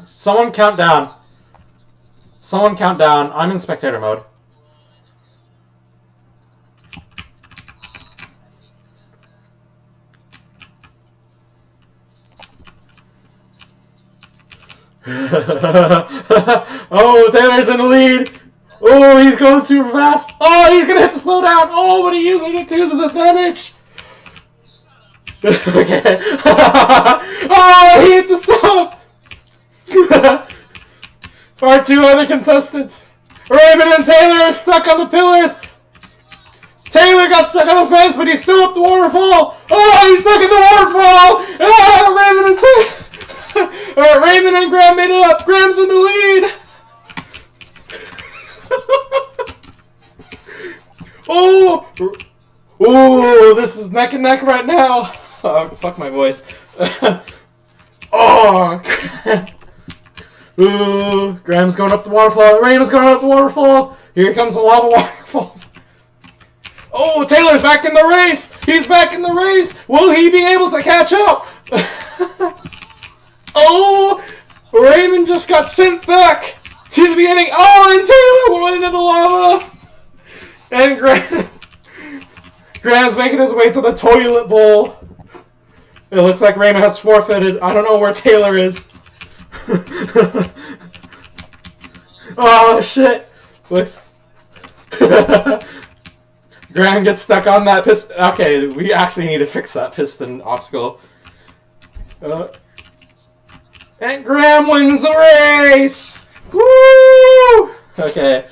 Someone count down. Someone count down. I'm in spectator mode. Oh, Taylor's in the lead. Oh, he's going super fast. Oh, he's gonna hit the slowdown. Oh, but he's using it to his advantage. Okay. Oh, he hit the stop. Our two other contestants, Raymond and Taylor, are stuck on the pillars. Taylor got stuck on the fence, but he's still up the waterfall. Oh, he's stuck in the waterfall. Oh, Raymond and Taylor. Alright, Raymond and Graham made it up. Graham's in the lead. Oh, this is neck and neck right now. Oh, fuck my voice. Oh, ooh, Graham's going up the waterfall. Raymond's going up the waterfall. Here comes the lava waterfalls. Oh, Taylor's back in the race. He's back in the race. Will he be able to catch up? Oh, Raymond just got sent back to the beginning. Oh, and Taylor went into the lava. And Graham's making his way to the toilet bowl. It looks like Raymond has forfeited. I don't know where Taylor is. Oh, shit. Graham gets stuck on that piston. Okay, we actually need to fix that piston obstacle. And Graham wins the race! Woo! Okay.